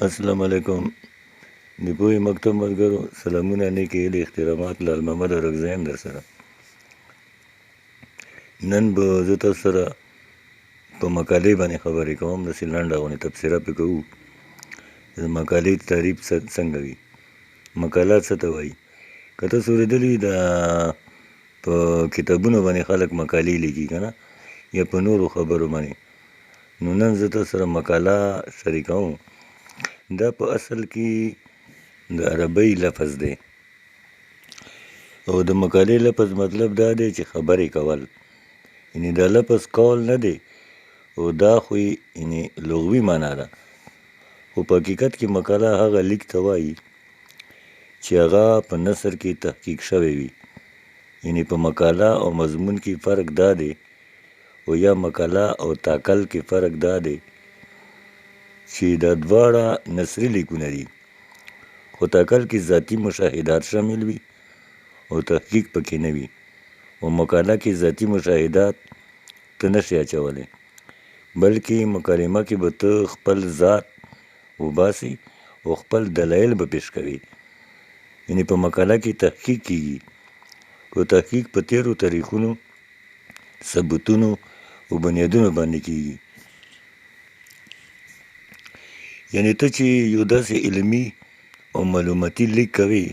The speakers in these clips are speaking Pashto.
السلام علیکم. د پوهې مکتب ملګرو سلامونه، نیکې هیلې، احترامات. لال محمد اورکزی یم در سره. نن به زه تاسو سره په مقالې باندې خبرې کوم. داسې لنډه غونې تبصره پې کوو. د مقالې تعریف څنګه وي. مقاله څه ته وایي؟ که تاسو اورېدلي وي د په کتابونو باندې خلک مقالې لیکي که نه، یا په نورو خبرو باندې. نو نن زه تاسو سره مقاله شریکوم. دا په اصل کې د عربی لفظ دی، او د مقالې لفظ مطلب دا دی چې خبرې کول. یعنې دا لفظ کول نه دی، او دا خو یعنې لغوي معنا ده. خو په حقیقت کې مقاله هغه لیک ته وایي چې هغه په نثر کې تحقیق شوی وي. یعنې په مقاله او مضمون کې فرق دا دی، او یا مقاله او تاکل کې فرق دا دی چې دا دواړه نثري لیکونه دي، خو تاکل کې ذاتي مشاهدات شامل وي او تحقیق پکې نه وي. او مقاله کې ذاتي مشاهدات ته نشي اچولی، بلکې مکالمه کې به ته خپل ذات وباسي او خپل دلایل به پیش کوي. یعنې په مقاله کې تحقیق کیږي، او تحقیق په تیرو تاریخونو، ثبوتونو او بنیادونو باندې کیږي. یعنې ته چې یو داسې علمي او معلوماتي لیک کوي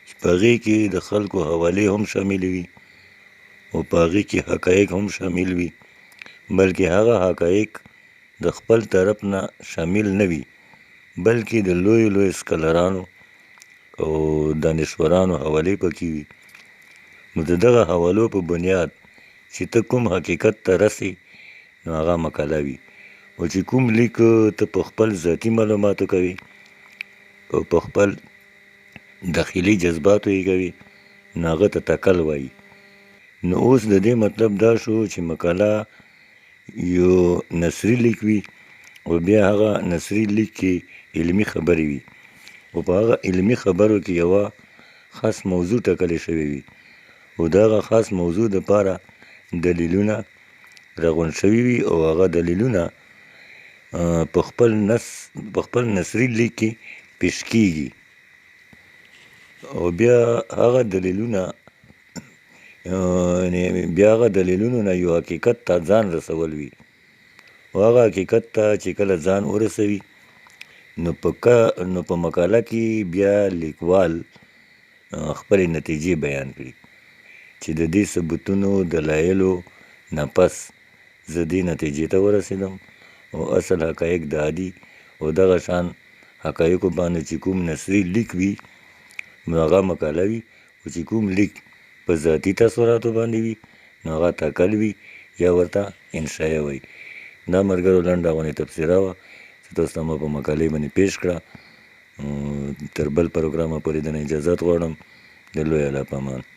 چې په هغې کې د خلکو حوالې هم شاملې وي، او په هغې کې حقایق هم شامل وي، بلکې هغه حقایق د خپل طرف نه شامل نه وي، بلکې د لویو سکالرانو او دانشورانو حوالې پکې وي. نو د دغه حوالو په بنیاد چې ته کوم حقیقت ته رسې، نو هغه مقاله وي. او چې کوم لیک ته په خپل ذاتي معلوماتو کوي او په خپل داخلي جذباتو یې کوي، نو هغه ته تاکل وایي. نو اوس د دې مطلب دا شو چې مقاله یو نثري لیک وي، او بیا هغه نثري لیک کې علمي خبرې وي، او په هغه علمي خبرو کې یوه خاص موضوع ټاکلی شوی وي، او د هغه خاص موضوع دپاره دلیلونه راغونډ شوي وي، او هغه دلیلونه په خپل نثري لیک کې پیش کیږي. او بیا هغه دلیلونو نه یو حقیقت ته ځان رسول وي، او هغه حقیقت ته چې کله ځان ورسوي، نو په مقاله کې بیا لیکوال خپلې نتیجې بیان کړي چې د دې ثبوتونو دلایلو نه پس زه دې نتیجې ته ورسېدم، او اصل حقایق دا دي. او دغه شان حقایقو باندې چې کوم نثري لیک وي، نو هغه مقاله وي. او چې کوم لیک په ذاتي تاثراتو باندې وي، نو هغه تاکل وي، یا ورته انشایه وایي. دا ملګرو لنډه غونې تبصره وه چې تاسو ته ما په مقالې باندې پیش کړه. تر بل پروګرامه پورې د نه اجازت غواړم. د لوی الله په امان.